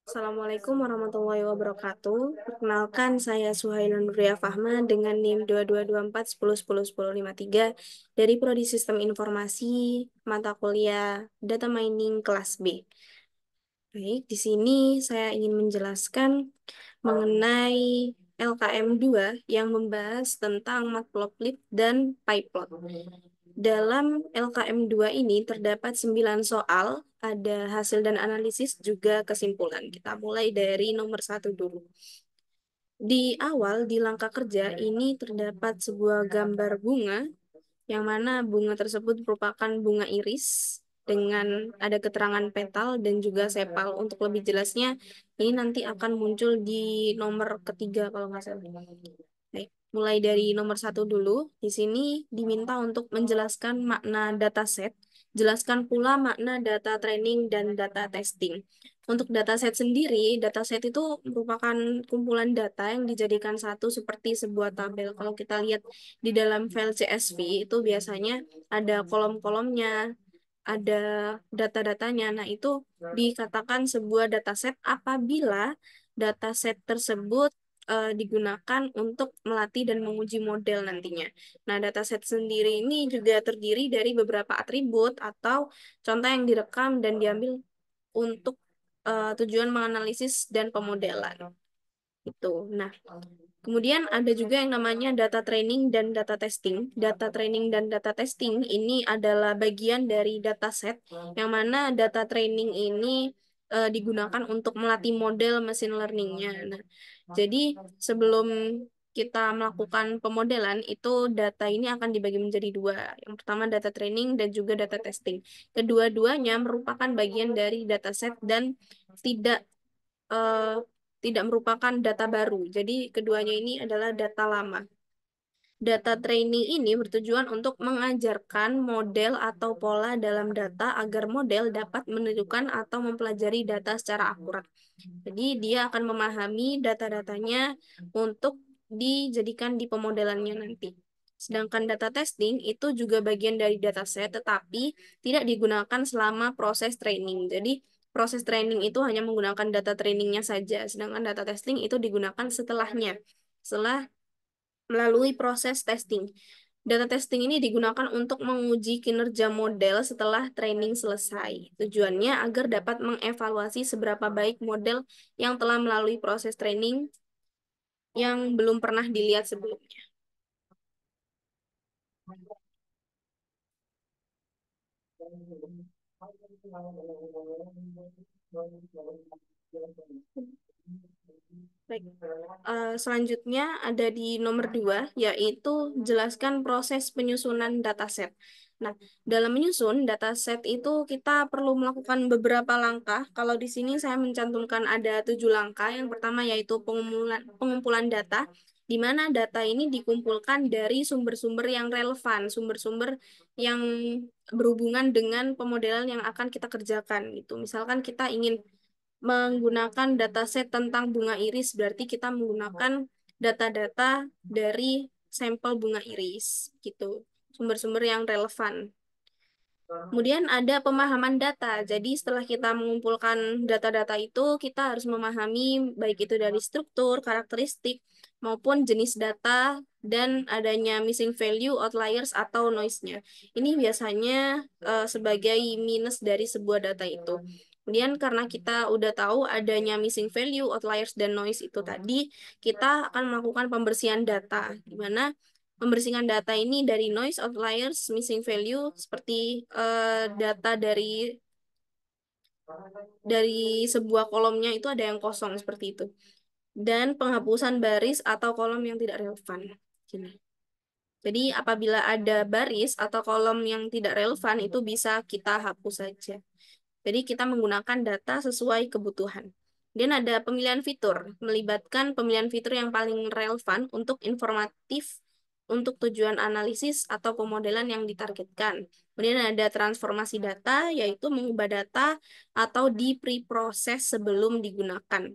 Assalamualaikum warahmatullahi wabarakatuh. Perkenalkan, saya Suhaila Nurria Fahma dengan NIM 222410101053 dari Prodi Sistem Informasi mata kuliah Data Mining kelas B. Baik, di sini saya ingin menjelaskan mengenai LKM 2 yang membahas tentang Matplotlib dan PyPlot. Dalam LKM 2 ini terdapat 9 soal, ada hasil dan analisis juga kesimpulan. Kita mulai dari nomor 1 dulu. Di awal, di langkah kerja ini terdapat sebuah gambar bunga, yang mana bunga tersebut merupakan bunga iris dengan ada keterangan petal dan juga sepal. Untuk lebih jelasnya, ini nanti akan muncul di nomor ketiga kalau nggak salah. Baik, mulai dari nomor 1 dulu. Di sini diminta untuk menjelaskan makna dataset, jelaskan pula makna data training dan data testing. Untuk dataset sendiri, dataset itu merupakan kumpulan data yang dijadikan satu seperti sebuah tabel. Kalau kita lihat di dalam file CSV itu biasanya ada kolom-kolomnya, ada data-datanya. Nah, itu dikatakan sebuah dataset apabila dataset tersebut digunakan untuk melatih dan menguji model nantinya. Nah, dataset sendiri ini juga terdiri dari beberapa atribut atau contoh yang direkam dan diambil untuk tujuan menganalisis dan pemodelan. Itu. Nah, kemudian ada juga yang namanya data training dan data testing. Data training dan data testing ini adalah bagian dari dataset yang mana data training ini digunakan untuk melatih model machine learning-nya. Nah, jadi sebelum kita melakukan pemodelan, itu data ini akan dibagi menjadi dua. Yang pertama data training dan juga data testing. Kedua-duanya merupakan bagian dari dataset dan tidak eh, tidak merupakan data baru. Jadi keduanya ini adalah data lama. Data training ini bertujuan untuk mengajarkan model atau pola dalam data agar model dapat menentukan atau mempelajari data secara akurat. Jadi dia akan memahami data-datanya untuk dijadikan di pemodelannya nanti. Sedangkan data testing itu juga bagian dari dataset, tetapi tidak digunakan selama proses training. Jadi proses training itu hanya menggunakan data trainingnya saja, sedangkan data testing itu digunakan setelahnya, setelah melalui proses testing. Data testing ini digunakan untuk menguji kinerja model setelah training selesai. Tujuannya agar dapat mengevaluasi seberapa baik model yang telah melalui proses training yang belum pernah dilihat sebelumnya. Baik. Selanjutnya ada di nomor 2, yaitu jelaskan proses penyusunan dataset. Nah, dalam menyusun dataset itu kita perlu melakukan beberapa langkah. Kalau di sini saya mencantumkan ada 7 langkah. Yang pertama yaitu pengumpulan data, di mana data ini dikumpulkan dari sumber-sumber yang relevan, sumber-sumber yang berhubungan dengan pemodelan yang akan kita kerjakan. Itu misalkan kita ingin menggunakan dataset tentang bunga iris, berarti kita menggunakan data-data dari sampel bunga iris, gitu. Sumber-sumber yang relevan. Kemudian ada pemahaman data. Jadi setelah kita mengumpulkan data-data itu, kita harus memahami baik itu dari struktur, karakteristik, maupun jenis data, dan adanya missing value, outliers, atau noise-nya. Ini biasanya sebagai minus dari sebuah data itu. Kemudian karena kita udah tahu adanya missing value, outliers, dan noise itu tadi, kita akan melakukan pembersihan data, di mana pembersihan data ini dari noise, outliers, missing value, seperti data dari sebuah kolomnya itu ada yang kosong seperti itu. Dan penghapusan baris atau kolom yang tidak relevan. Gini. Jadi apabila ada baris atau kolom yang tidak relevan itu bisa kita hapus saja. Jadi kita menggunakan data sesuai kebutuhan. Dan ada pemilihan fitur, melibatkan pemilihan fitur yang paling relevan untuk informatif untuk tujuan analisis atau pemodelan yang ditargetkan. Kemudian ada transformasi data, yaitu mengubah data atau di pre-proses sebelum digunakan.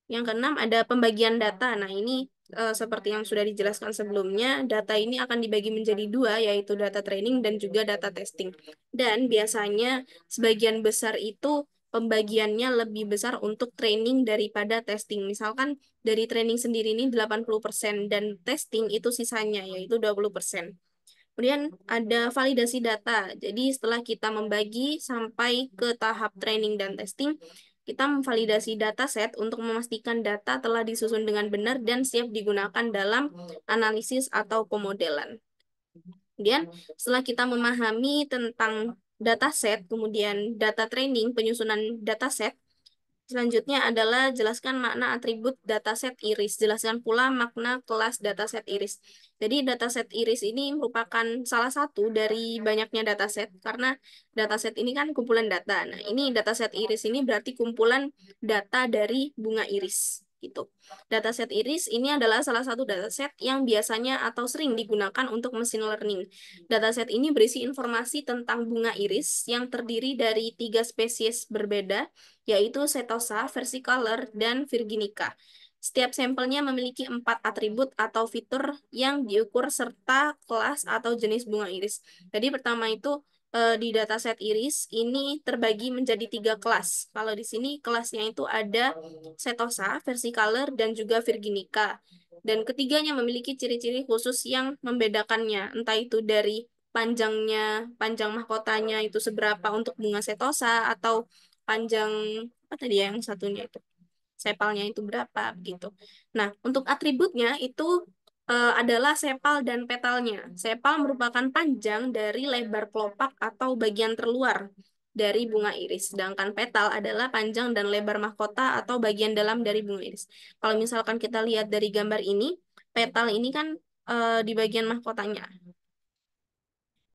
Yang keenam ada pembagian data. Nah, ini seperti yang sudah dijelaskan sebelumnya, data ini akan dibagi menjadi dua, yaitu data training dan juga data testing. Dan biasanya sebagian besar itu pembagiannya lebih besar untuk training daripada testing. Misalkan dari training sendiri ini 80% dan testing itu sisanya yaitu 20%. Kemudian ada validasi data. Jadi setelah kita membagi sampai ke tahap training dan testing, kita memvalidasi dataset untuk memastikan data telah disusun dengan benar dan siap digunakan dalam analisis atau pemodelan. Kemudian setelah kita memahami tentang dataset, kemudian data training, penyusunan dataset, selanjutnya adalah jelaskan makna atribut dataset iris. Jelaskan pula makna kelas dataset iris. Jadi dataset iris ini merupakan salah satu dari banyaknya dataset karena dataset ini kan kumpulan data. Nah, ini dataset iris ini berarti kumpulan data dari bunga iris gitu. Dataset iris ini adalah salah satu dataset yang biasanya atau sering digunakan untuk machine learning. Dataset ini berisi informasi tentang bunga iris yang terdiri dari 3 spesies berbeda, yaitu Setosa, versicolor, dan virginica. Setiap sampelnya memiliki 4 atribut atau fitur yang diukur serta kelas atau jenis bunga iris. Jadi pertama itu di dataset iris ini terbagi menjadi 3 kelas. Kalau di sini kelasnya itu ada Setosa, versicolor, dan juga virginica. Dan ketiganya memiliki ciri-ciri khusus yang membedakannya, entah itu dari panjang mahkotanya itu seberapa untuk bunga setosa atau panjang apa tadi ya yang satunya itu sepalnya itu berapa gitu. Nah, untuk atributnya itu adalah sepal dan petalnya. Sepal merupakan panjang dari lebar kelopak atau bagian terluar dari bunga iris, sedangkan petal adalah panjang dan lebar mahkota atau bagian dalam dari bunga iris. Kalau misalkan kita lihat dari gambar ini, petal ini kan di bagian mahkotanya.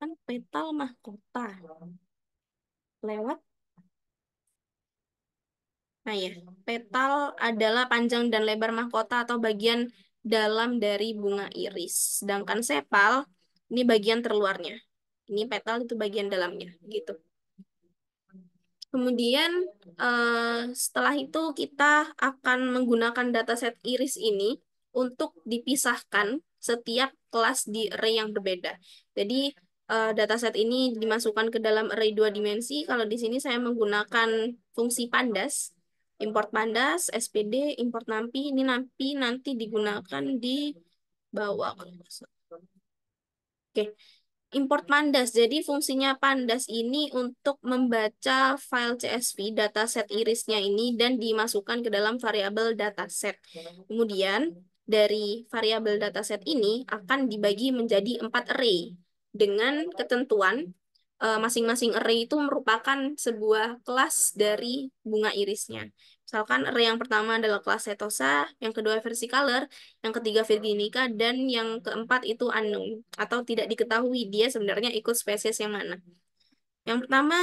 Kan petal mahkota lewat. Nah ya, petal adalah panjang dan lebar mahkota atau bagian dalam dari bunga iris. Sedangkan sepal, ini bagian terluarnya. Ini petal itu bagian dalamnya, gitu. Kemudian setelah itu kita akan menggunakan dataset iris ini untuk dipisahkan setiap kelas di array yang berbeda. Jadi dataset ini dimasukkan ke dalam array 2 dimensi. Kalau di sini saya menggunakan fungsi pandas, import pandas, SPD, import nampi. Ini nampi nanti digunakan di bawah. Oke, import pandas. Jadi fungsinya pandas ini untuk membaca file CSV dataset irisnya ini dan dimasukkan ke dalam variabel dataset. Kemudian dari variabel dataset ini akan dibagi menjadi 4 array dengan ketentuan masing-masing array itu merupakan sebuah kelas dari bunga irisnya. Misalkan array yang pertama adalah kelas setosa, yang kedua versicolor, yang ketiga virginica, dan yang keempat itu unknown atau tidak diketahui dia sebenarnya ikut spesies yang mana. Yang pertama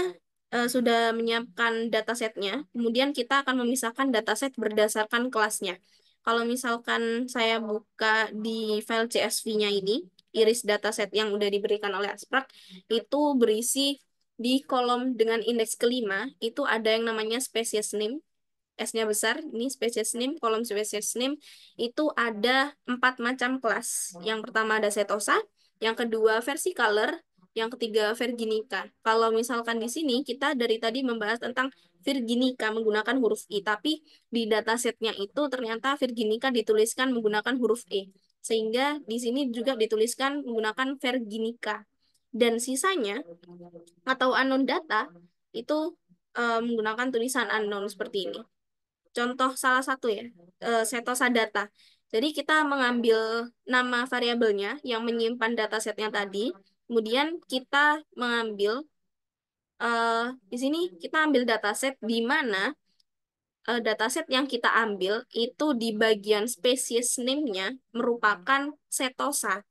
sudah menyiapkan datasetnya, kemudian kita akan memisahkan dataset berdasarkan kelasnya. Kalau misalkan saya buka di file CSV-nya ini, iris dataset yang udah diberikan oleh Asprag, itu berisi di kolom dengan indeks kelima, itu ada yang namanya species name, S-nya besar, ini species name, kolom species name, itu ada 4 macam kelas. Yang pertama ada Setosa, yang kedua versicolor, yang ketiga virginica. Kalau misalkan di sini kita dari tadi membahas tentang virginica menggunakan huruf I, tapi di datasetnya itu ternyata virginica dituliskan menggunakan huruf E. Sehingga di sini juga dituliskan menggunakan virginica. Dan sisanya atau unknown data itu menggunakan tulisan unknown seperti ini. Contoh salah satu ya, setosa data. Jadi kita mengambil nama variabelnya yang menyimpan datasetnya tadi, kemudian kita mengambil di sini kita ambil dataset di mana dataset yang kita ambil itu di bagian species name-nya merupakan setosa.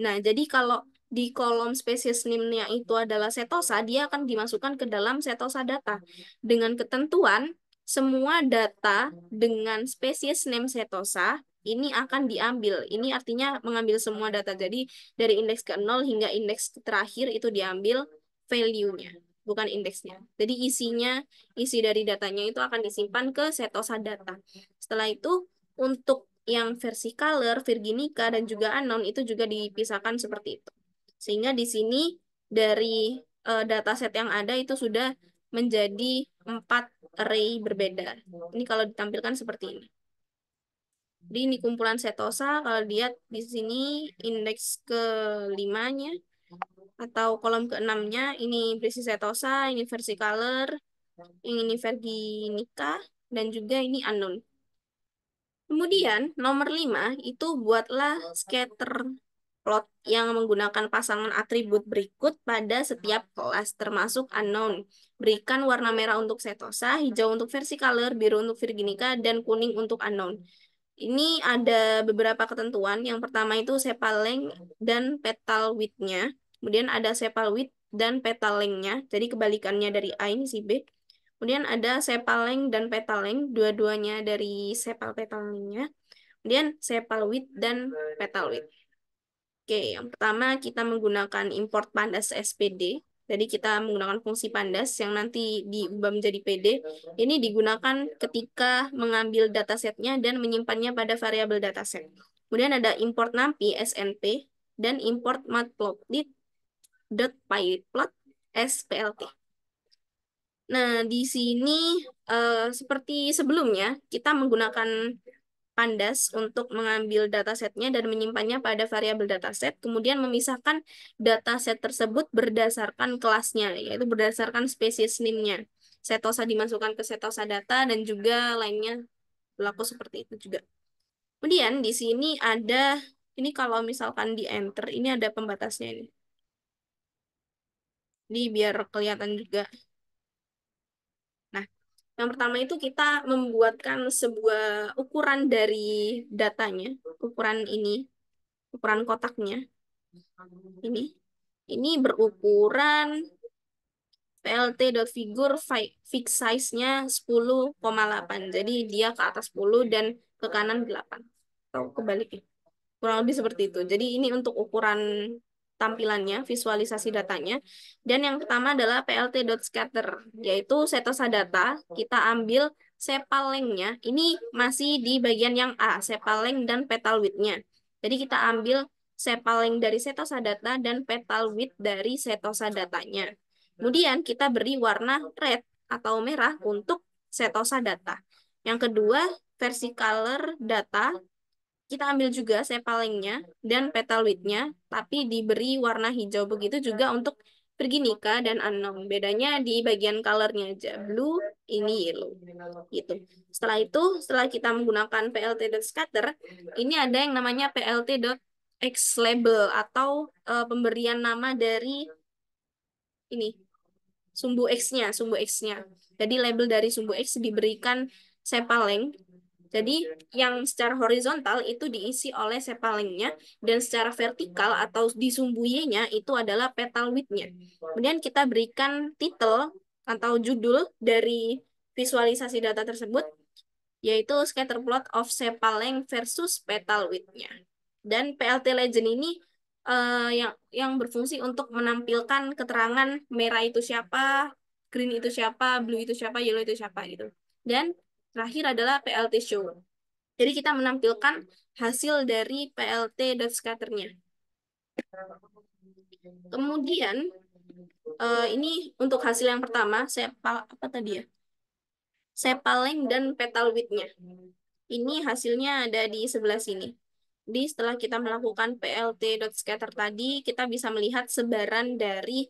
Nah, jadi kalau di kolom species name-nya itu adalah setosa, dia akan dimasukkan ke dalam setosa data. Dengan ketentuan, semua data dengan spesies name setosa ini akan diambil. Ini artinya mengambil semua data. Jadi dari indeks ke 0 hingga indeks terakhir itu diambil value-nya, bukan indeksnya. Jadi isi dari datanya itu akan disimpan ke setosa data. Setelah itu, untuk yang versi color, virginica, dan juga unknown itu juga dipisahkan seperti itu. Sehingga di sini dari dataset yang ada itu sudah menjadi 4 array berbeda. Ini kalau ditampilkan seperti ini. Jadi ini kumpulan setosa, kalau lihat di sini indeks ke-5-nya atau kolom ke-6-nya, ini berisi setosa, ini versicolor, ini virginica, dan juga ini unknown. Kemudian nomor 5 itu buatlah scatter plot yang menggunakan pasangan atribut berikut pada setiap kelas termasuk unknown. Berikan warna merah untuk setosa, hijau untuk versicolor, biru untuk virginica, dan kuning untuk unknown. Ini ada beberapa ketentuan. Yang pertama itu sepal length dan petal width-nya. Kemudian ada sepal width dan petal length-nya. Jadi kebalikannya dari A ini si B. Kemudian ada sepal length dan petal length. Dua-duanya dari sepal petal length-nya. Kemudian sepal width dan petal width. Oke, yang pertama kita menggunakan import pandas SPD. Jadi kita menggunakan fungsi pandas yang nanti diubah menjadi PD. Ini digunakan ketika mengambil datasetnya dan menyimpannya pada variabel dataset. Kemudian ada import numpy SNP dan import matplotlib.pyplot SPLT. Nah, di sini seperti sebelumnya, kita menggunakan pandas untuk mengambil datasetnya dan menyimpannya pada variabel dataset, kemudian memisahkan dataset tersebut berdasarkan kelasnya, yaitu berdasarkan spesies name-nya. Setosa dimasukkan ke setosa data dan juga lainnya berlaku seperti itu juga. Kemudian di sini ada, ini kalau misalkan di enter, ini ada pembatasnya ini. Ini biar kelihatan juga. Nah, yang pertama itu kita membuatkan sebuah ukuran dari datanya, ukuran ini, ukuran kotaknya. Ini. Ini berukuran plt.figure fix size-nya 10,8. Jadi dia ke atas 10 dan ke kanan 8. Atau kebaliknya. Kurang lebih seperti itu. Jadi ini untuk ukuran tampilannya, visualisasi datanya. Dan yang pertama adalah plt.scatter, yaitu setosa data. Kita ambil sepal length-nya. Ini masih di bagian yang A, sepal length dan petal width-nya. Jadi kita ambil sepal length dari setosa data dan petal width dari setosa datanya. Kemudian kita beri warna red atau merah untuk setosa data. Yang kedua, versi color data kita ambil juga sepalengnya dan petal width-nya, tapi diberi warna hijau. Begitu juga untuk Virginica dan unknown. Bedanya di bagian color-nya aja. Blue, ini yellow. Gitu. Setelah itu, setelah kita menggunakan plt.scatter, ini ada yang namanya plt.xlabel atau pemberian nama dari ini, sumbu X-nya. Jadi label dari sumbu X diberikan sepaleng. Jadi yang secara horizontal itu diisi oleh sepalengnya dan secara vertikal atau di sumbu Y-nya itu adalah petal width-nya. Kemudian kita berikan title atau judul dari visualisasi data tersebut yaitu scatter plot of sepaleng versus petal width-nya. Dan PLT Legend ini yang berfungsi untuk menampilkan keterangan merah itu siapa, green itu siapa, blue itu siapa, yellow itu siapa gitu. Dan terakhir adalah PLT Show. Jadi kita menampilkan hasil dari plt.scatter-nya. Kemudian ini untuk hasil yang pertama, sepal apa tadi ya? Sepaleng dan petal width-nya. Ini hasilnya ada di sebelah sini. Jadi setelah kita melakukan plt.scatter tadi, kita bisa melihat sebaran dari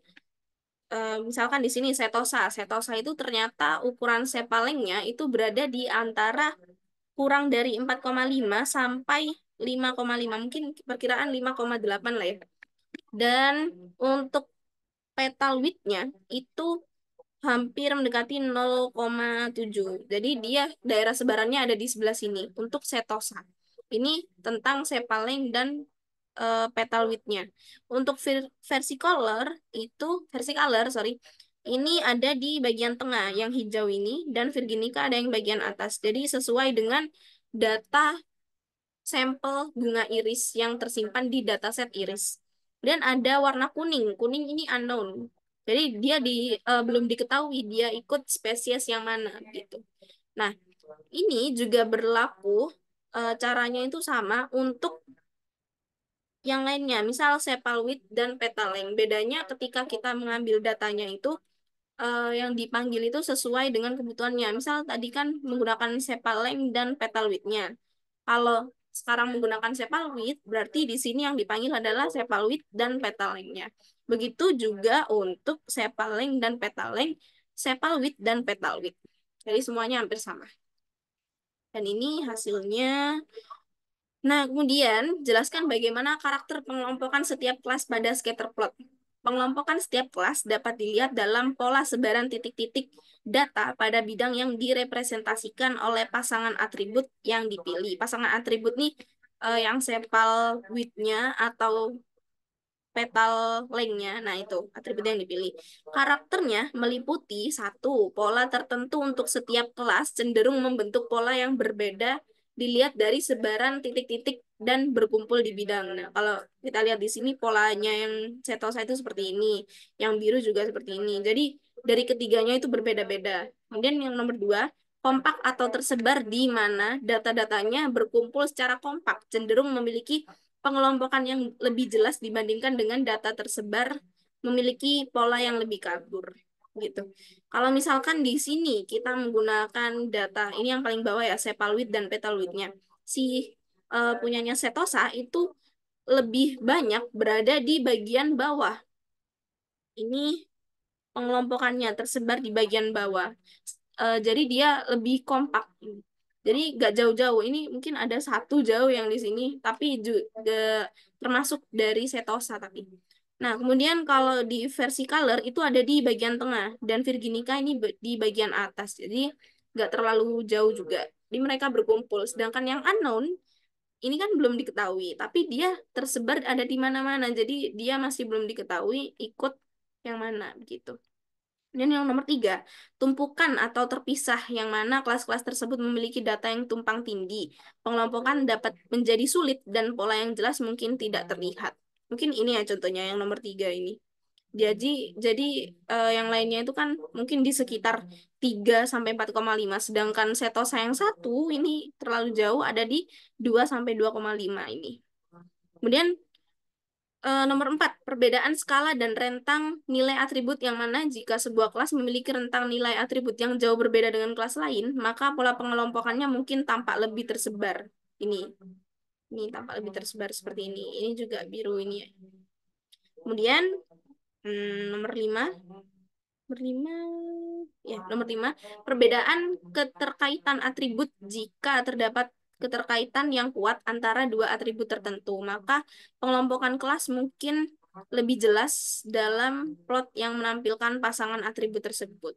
misalkan di sini setosa. Setosa itu ternyata ukuran sepalengnya itu berada di antara kurang dari 4,5 sampai 5,5. Mungkin perkiraan 5,8 lah ya. Dan untuk petal width-nya itu hampir mendekati 0,7. Jadi dia daerah sebarannya ada di sebelah sini untuk setosa. Ini tentang sepaleng dan petal width-nya. Untuk versicolor itu versicolor, sorry. Ini ada di bagian tengah yang hijau ini dan Virginica ada yang bagian atas. Jadi sesuai dengan data sampel bunga iris yang tersimpan di dataset iris. Dan ada warna kuning. Kuning ini unknown. Jadi dia belum diketahui dia ikut spesies yang mana gitu. Nah, ini juga berlaku caranya itu sama untuk yang lainnya. Misal sepal width dan petal length. Bedanya ketika kita mengambil datanya itu yang dipanggil itu sesuai dengan kebutuhannya. Misal tadi kan menggunakan sepal length dan petal width-nya. Kalau sekarang menggunakan sepal width, berarti di sini yang dipanggil adalah sepal width dan petal length-nya. Begitu juga untuk sepal length dan petal length, sepal width dan petal width. Jadi semuanya hampir sama. Dan ini hasilnya. Nah, kemudian jelaskan bagaimana karakter pengelompokan setiap kelas pada scatter plot. Pengelompokan setiap kelas dapat dilihat dalam pola sebaran titik-titik data pada bidang yang direpresentasikan oleh pasangan atribut yang dipilih. Pasangan atribut nih yang sepal width-nya atau petal length-nya. Nah, itu atribut yang dipilih. Karakternya meliputi satu, pola tertentu untuk setiap kelas cenderung membentuk pola yang berbeda dilihat dari sebaran titik-titik dan berkumpul di bidang. Nah, kalau kita lihat di sini polanya yang setosa itu seperti ini, yang biru juga seperti ini. Jadi dari ketiganya itu berbeda-beda. Kemudian yang nomor dua, kompak atau tersebar di mana data-datanya berkumpul secara kompak, cenderung memiliki pengelompokan yang lebih jelas dibandingkan dengan data tersebar memiliki pola yang lebih kabur gitu. Kalau misalkan di sini kita menggunakan data ini yang paling bawah ya sepal width dan petal width-nya. Si punyanya Setosa itu lebih banyak berada di bagian bawah. Ini pengelompokannya tersebar di bagian bawah. Jadi dia lebih kompak. Jadi nggak jauh-jauh. Ini mungkin ada satu jauh yang di sini, tapi juga termasuk dari Setosa tapi. Nah, kemudian kalau di versi color itu ada di bagian tengah dan Virginica ini di bagian atas. Jadi nggak terlalu jauh juga. Di mereka berkumpul. Sedangkan yang unknown ini kan belum diketahui, tapi dia tersebar ada di mana-mana. Jadi dia masih belum diketahui ikut yang mana begitu. Dan yang nomor tiga, tumpukan atau terpisah yang mana kelas-kelas tersebut memiliki data yang tumpang tindih. Pengelompokan dapat menjadi sulit dan pola yang jelas mungkin tidak terlihat. Mungkin ini ya contohnya yang nomor tiga ini. Jadi yang lainnya itu kan mungkin di sekitar 3 sampai 4,5, sedangkan Setosa yang satu ini terlalu jauh ada di 2 sampai 2,5 ini. Kemudian nomor 4, perbedaan skala dan rentang nilai atribut yang mana jika sebuah kelas memiliki rentang nilai atribut yang jauh berbeda dengan kelas lain, maka pola pengelompokannya mungkin tampak lebih tersebar. Ini. Ini tampak lebih tersebar seperti ini. Ini juga biru ini ya. Kemudian nomor 5. Nomor 5 ya, nomor 5, perbedaan keterkaitan atribut jika terdapat keterkaitan yang kuat antara dua atribut tertentu, maka pengelompokan kelas mungkin lebih jelas dalam plot yang menampilkan pasangan atribut tersebut.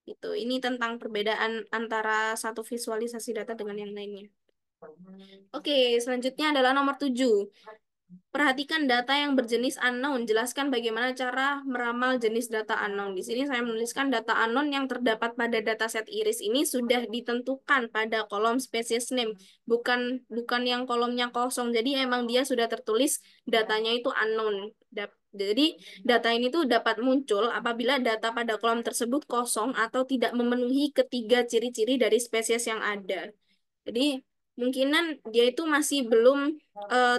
Itu. Ini tentang perbedaan antara satu visualisasi data dengan yang lainnya. Oke, selanjutnya adalah nomor 7. Perhatikan data yang berjenis unknown. Jelaskan bagaimana cara meramal jenis data unknown. Di sini saya menuliskan data unknown yang terdapat pada dataset iris ini sudah ditentukan pada kolom species name, bukan yang kolomnya kosong. Jadi emang dia sudah tertulis datanya itu unknown. Jadi data ini tuh dapat muncul apabila data pada kolom tersebut kosong atau tidak memenuhi ketiga ciri-ciri dari spesies yang ada. Jadi kemungkinan dia itu masih belum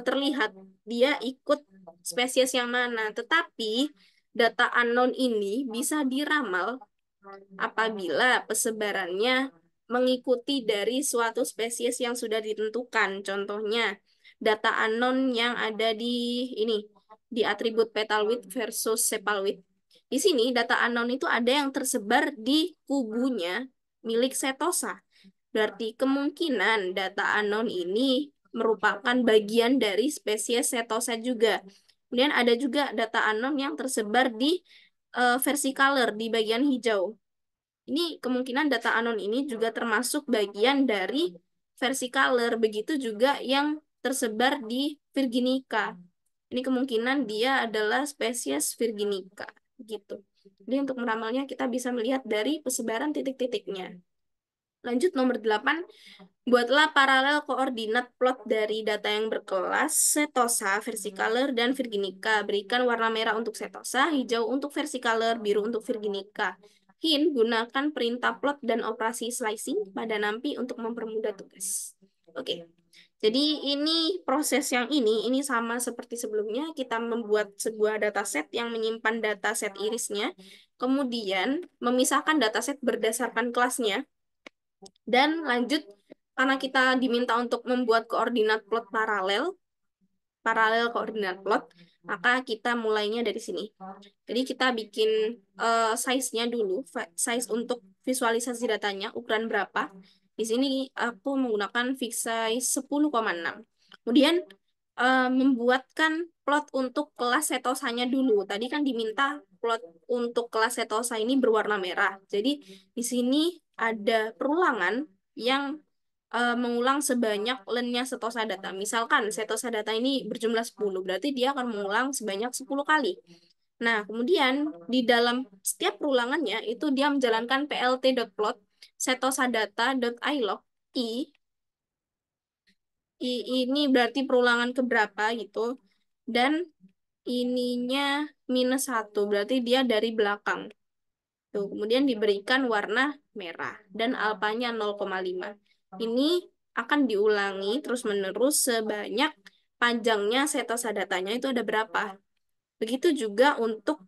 terlihat dia ikut spesies yang mana. Tetapi data unknown ini bisa diramal apabila persebarannya mengikuti dari suatu spesies yang sudah ditentukan. Contohnya data unknown yang ada di atribut petal width versus sepal width. Di sini data unknown itu ada yang tersebar di kubunya milik Setosa. Berarti kemungkinan data unknown ini merupakan bagian dari spesies Setosa juga. Kemudian ada juga data unknown yang tersebar di versi color di bagian hijau. Ini kemungkinan data unknown ini juga termasuk bagian dari versi color. Begitu juga yang tersebar di Virginica. Ini kemungkinan dia adalah spesies Virginica. Gitu. Jadi untuk meramalnya kita bisa melihat dari persebaran titik-titiknya. Lanjut nomor 8, buatlah paralel koordinat plot dari data yang berkelas Setosa, Versicolor, dan Virginica. Berikan warna merah untuk Setosa, hijau untuk Versicolor, biru untuk Virginica. Hint, gunakan perintah plot dan operasi slicing pada NumPy untuk mempermudah tugas. Oke. Jadi ini proses yang ini sama seperti sebelumnya. Kita membuat sebuah dataset yang menyimpan dataset irisnya. kemudian memisahkan dataset berdasarkan kelasnya, dan lanjut karena kita diminta untuk membuat koordinat plot paralel koordinat plot, maka kita mulainya dari sini. Jadi kita bikin size-nya dulu, size untuk visualisasi datanya, ukuran berapa. Di sini aku menggunakan fix size 10,6. Kemudian membuatkan plot untuk kelas setosanya dulu. Tadi kan diminta plot untuk kelas setosa ini berwarna merah. Jadi di sini ada perulangan yang mengulang sebanyak lennya setosa data. Misalkan setosa data ini berjumlah 10, berarti dia akan mengulang sebanyak 10 kali. Nah, kemudian di dalam setiap perulangannya itu dia menjalankan plt.plot setosa data.ilog i. Ini berarti perulangan keberapa gitu. Dan ininya -1, berarti dia dari belakang. Tuh, kemudian diberikan warna merah dan alpanya 0,5. Ini akan diulangi terus-menerus sebanyak panjangnya setosa datanya itu ada berapa. Begitu juga untuk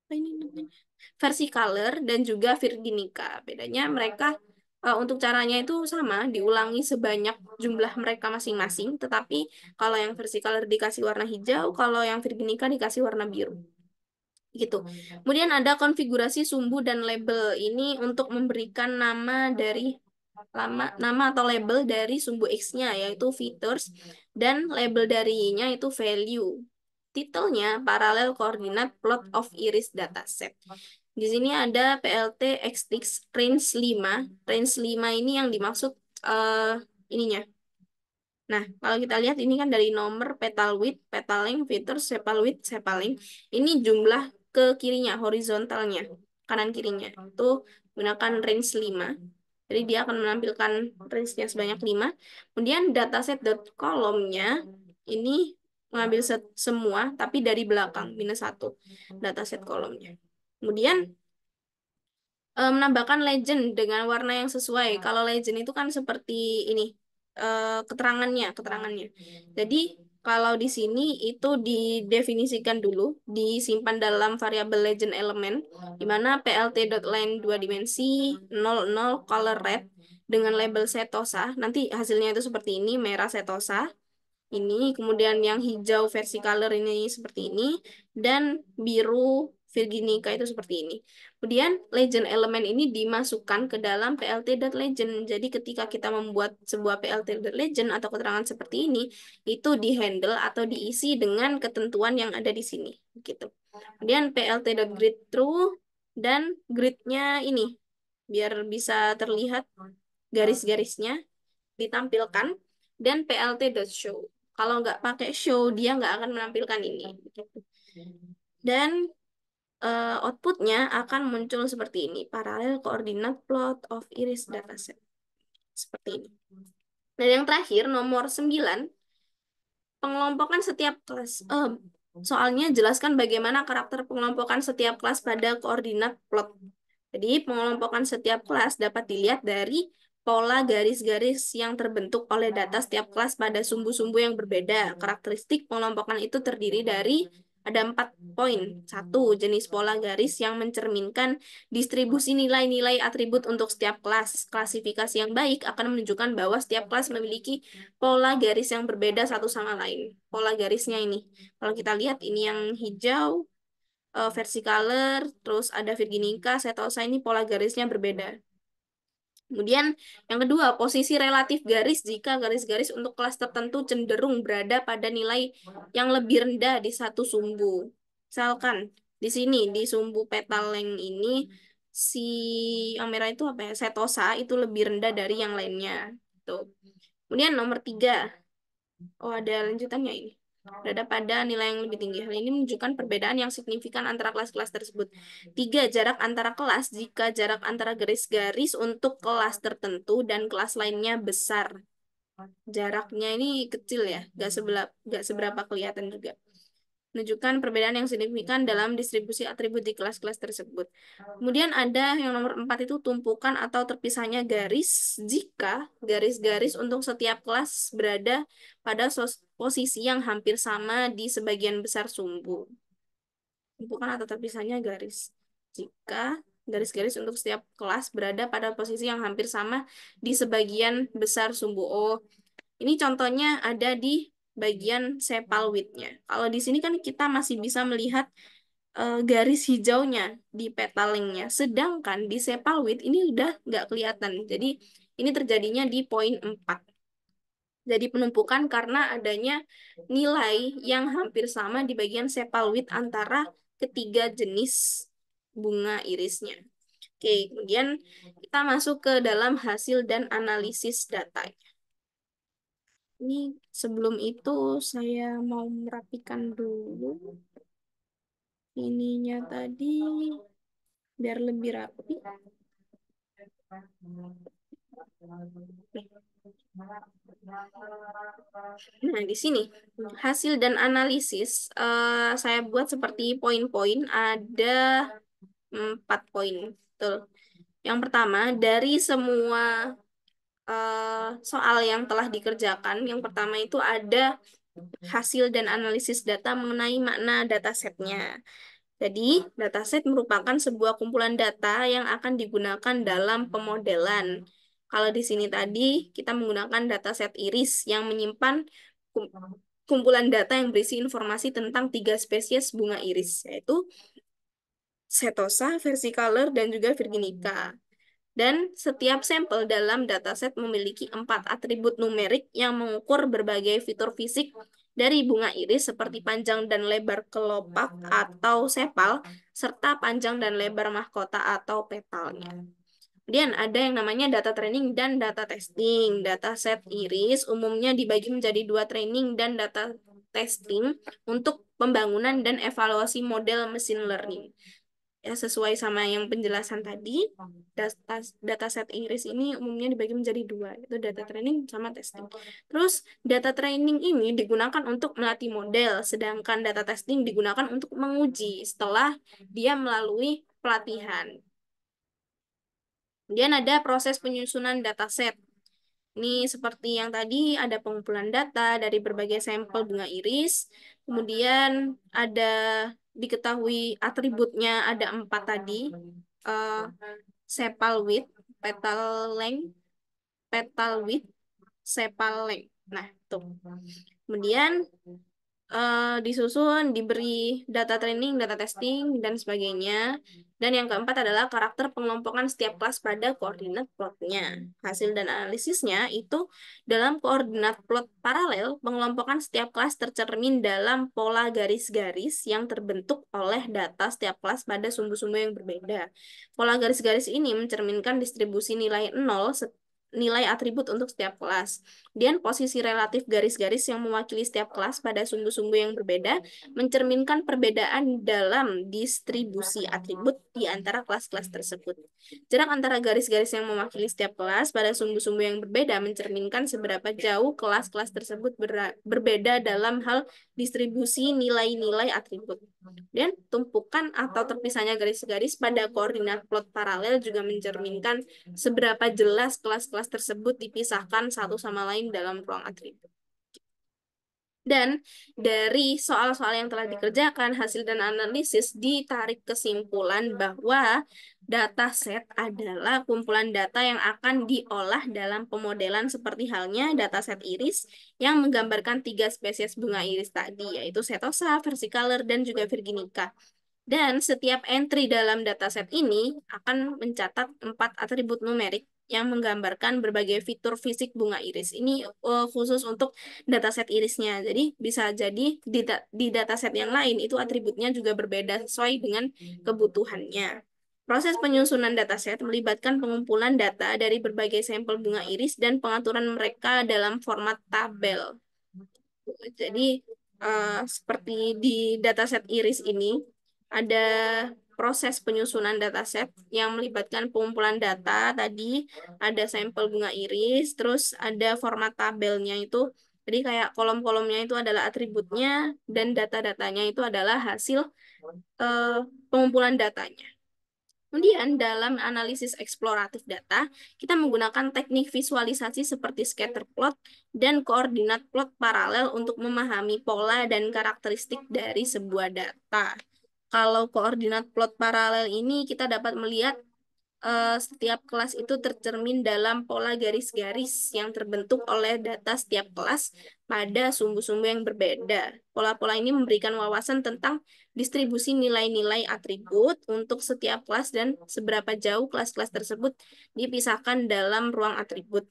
apa ini namanya? Versicolor dan juga Virginica. Bedanya mereka untuk caranya itu sama, diulangi sebanyak jumlah mereka masing-masing, tetapi kalau yang versicolor dikasih warna hijau, kalau yang Virginica dikasih warna biru gitu. Kemudian ada konfigurasi sumbu dan label ini untuk memberikan nama atau label dari sumbu X-nya yaitu features dan label dari Y-nya itu value. Titelnya parallel coordinate plot of iris dataset. Di sini ada PLT X6 range 5. Range 5 ini yang dimaksud ininya. Nah, kalau kita lihat ini kan dari nomor petal width, petal length, features, sepal width, sepal length. Ini jumlah ke kirinya, horizontalnya, kanan kirinya. Itu gunakan range 5. Jadi dia akan menampilkan range-nya sebanyak 5. Kemudian dataset.column-nya ini mengambil semua, tapi dari belakang, -1 dataset kolomnya. Kemudian menambahkan legend dengan warna yang sesuai. Kalau legend itu kan seperti ini keterangannya. Jadi kalau di sini itu didefinisikan dulu, disimpan dalam variabel legend element, di mana plt.line 2 dimensi 00 color red dengan label setosa. Nanti hasilnya itu seperti ini, merah setosa ini, kemudian yang hijau versi color ini seperti ini, dan biru Virginica itu seperti ini. Kemudian legend element ini dimasukkan ke dalam plt.legend. Jadi ketika kita membuat sebuah plt.legend atau keterangan seperti ini, itu dihandle atau diisi dengan ketentuan yang ada di sini. Gitu. Kemudian plt.grid true dan gridnya ini, biar bisa terlihat garis-garisnya ditampilkan, dan plt.show. Kalau nggak pakai show, dia nggak akan menampilkan ini. Dan outputnya akan muncul seperti ini. Parallel coordinate plot of iris dataset. Seperti ini. Dan yang terakhir, nomor 9, pengelompokan setiap kelas. Soalnya jelaskan bagaimana karakter pengelompokan setiap kelas pada koordinat plot. Jadi pengelompokan setiap kelas dapat dilihat dari pola garis-garis yang terbentuk oleh data setiap kelas pada sumbu-sumbu yang berbeda. Karakteristik pengelompokan itu terdiri dari ada 4 poin. Satu, jenis pola garis yang mencerminkan distribusi nilai-nilai atribut untuk setiap kelas. Klasifikasi yang baik akan menunjukkan bahwa setiap kelas memiliki pola garis yang berbeda satu sama lain. Pola garisnya ini. Kalau kita lihat ini yang hijau, versi color, terus ada Virginica, Setosa, ini pola garisnya berbeda. Kemudian yang kedua, posisi relatif garis jika garis-garis untuk kelas tertentu cenderung berada pada nilai yang lebih rendah di satu sumbu. Misalkan di sini di sumbu petaleng ini si yang merah itu apa ya? Setosa itu lebih rendah dari yang lainnya. Tuh. Kemudian nomor 3. Oh, ada lanjutannya ini. Berada pada nilai yang lebih tinggi. Hal ini menunjukkan perbedaan yang signifikan antara kelas-kelas tersebut. 3. Jarak antara kelas jika jarak antara garis-garis untuk kelas tertentu dan kelas lainnya besar. Jaraknya ini kecil ya, nggak seberapa kelihatan juga. Menunjukkan perbedaan yang signifikan dalam distribusi atribut di kelas-kelas tersebut. Kemudian ada yang nomor 4 itu tumpukan atau terpisahnya garis jika garis-garis untuk setiap kelas berada pada posisi yang hampir sama di sebagian besar sumbu. Tumpukan atau terpisahnya garis. jika garis-garis untuk setiap kelas berada pada posisi yang hampir sama di sebagian besar sumbu. Oh, ini contohnya ada di bagian sepal width-nya. Kalau di sini kan kita masih bisa melihat garis hijaunya di petalingnya. Sedangkan di sepal width ini udah nggak kelihatan. Jadi ini terjadinya di poin 4. Jadi penumpukan karena adanya nilai yang hampir sama di bagian sepal width antara ketiga jenis bunga irisnya. Oke, kemudian kita masuk ke dalam hasil dan analisis data. Ini sebelum itu saya mau merapikan dulu ininya tadi biar lebih rapi. Nah, di sini hasil dan analisis saya buat seperti poin-poin, ada 4 poin. Betul. Yang pertama, dari semua soal yang telah dikerjakan, yang pertama itu ada hasil dan analisis data mengenai makna datasetnya. Jadi, dataset merupakan sebuah kumpulan data yang akan digunakan dalam pemodelan. Kalau di sini tadi kita menggunakan dataset iris yang menyimpan kumpulan data yang berisi informasi tentang 3 spesies bunga iris, yaitu Setosa, versicolor, dan juga virginica. Dan setiap sampel dalam dataset memiliki 4 atribut numerik yang mengukur berbagai fitur fisik dari bunga iris seperti panjang dan lebar kelopak atau sepal, serta panjang dan lebar mahkota atau petalnya. Kemudian ada yang namanya data training dan data testing. Dataset iris umumnya dibagi menjadi 2 training dan data testing untuk pembangunan dan evaluasi model machine learning. Ya, sesuai sama yang penjelasan tadi, dataset iris ini umumnya dibagi menjadi 2, itu data training sama testing. Terus, data training ini digunakan untuk melatih model, sedangkan data testing digunakan untuk menguji setelah dia melalui pelatihan. Kemudian ada proses penyusunan dataset. Ini seperti yang tadi, ada pengumpulan data dari berbagai sampel bunga iris, kemudian ada diketahui atributnya ada 4 tadi, eh, sepal width, petal length, petal width, sepal length. Nah, tuh. Kemudian disusun, diberi data training, data testing, dan sebagainya. Dan yang keempat adalah karakter pengelompokan setiap kelas pada koordinat plotnya. Hasil dan analisisnya itu dalam koordinat plot paralel, pengelompokan setiap kelas tercermin dalam pola garis-garis yang terbentuk oleh data setiap kelas pada sumbu-sumbu yang berbeda. Pola garis-garis ini mencerminkan distribusi nilai 0 nilai atribut untuk setiap kelas. Kemudian posisi relatif garis-garis yang mewakili setiap kelas pada sumbu-sumbu yang berbeda mencerminkan perbedaan dalam distribusi atribut di antara kelas-kelas tersebut. Jarak antara garis-garis yang mewakili setiap kelas pada sumbu-sumbu yang berbeda mencerminkan seberapa jauh kelas-kelas tersebut berbeda dalam hal distribusi nilai-nilai atribut. Dan tumpukan atau terpisahnya garis-garis pada koordinat plot paralel juga mencerminkan seberapa jelas kelas-kelas tersebut dipisahkan satu sama lain dalam ruang atribut. Dan dari soal-soal yang telah dikerjakan, hasil dan analisis ditarik kesimpulan bahwa dataset adalah kumpulan data yang akan diolah dalam pemodelan seperti halnya dataset iris yang menggambarkan 3 spesies bunga iris tadi, yaitu Setosa, versicolor, dan juga virginica. Dan setiap entry dalam dataset ini akan mencatat 4 atribut numerik yang menggambarkan berbagai fitur fisik bunga iris. Ini khusus untuk dataset irisnya. Jadi bisa jadi di dataset yang lain itu atributnya juga berbeda sesuai dengan kebutuhannya. Proses penyusunan dataset melibatkan pengumpulan data dari berbagai sampel bunga iris dan pengaturan mereka dalam format tabel. Jadi seperti di dataset iris ini ada proses penyusunan dataset yang melibatkan pengumpulan data tadi, ada sampel bunga iris, terus ada format tabelnya itu. Jadi kayak kolom-kolomnya itu adalah atributnya dan data-datanya itu adalah hasil eh, pengumpulan datanya. Kemudian dalam analisis eksploratif data, kita menggunakan teknik visualisasi seperti scatter plot dan koordinat plot paralel untuk memahami pola dan karakteristik dari sebuah data. Kalau koordinat plot paralel ini kita dapat melihat setiap kelas itu tercermin dalam pola garis-garis yang terbentuk oleh data setiap kelas pada sumbu-sumbu yang berbeda. Pola-pola ini memberikan wawasan tentang distribusi nilai-nilai atribut untuk setiap kelas dan seberapa jauh kelas-kelas tersebut dipisahkan dalam ruang atribut.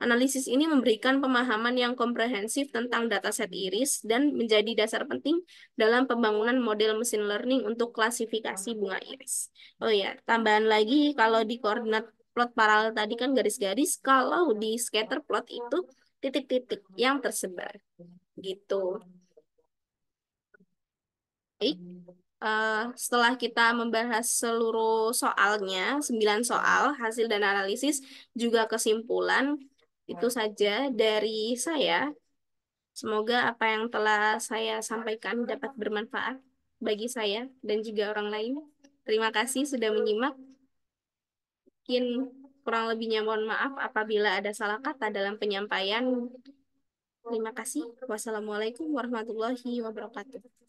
Analisis ini memberikan pemahaman yang komprehensif tentang dataset iris dan menjadi dasar penting dalam pembangunan model mesin learning untuk klasifikasi bunga iris. Oh ya, tambahan lagi kalau di koordinat plot paralel tadi kan garis-garis, kalau di scatter plot itu titik-titik yang tersebar gitu. Baik, setelah kita membahas seluruh soalnya, 9 soal, hasil dan analisis, juga kesimpulan, itu saja dari saya. Semoga apa yang telah saya sampaikan dapat bermanfaat bagi saya dan juga orang lain. Terima kasih sudah menyimak. Mungkin kurang lebihnya mohon maaf apabila ada salah kata dalam penyampaian. Terima kasih. Wassalamualaikum warahmatullahi wabarakatuh.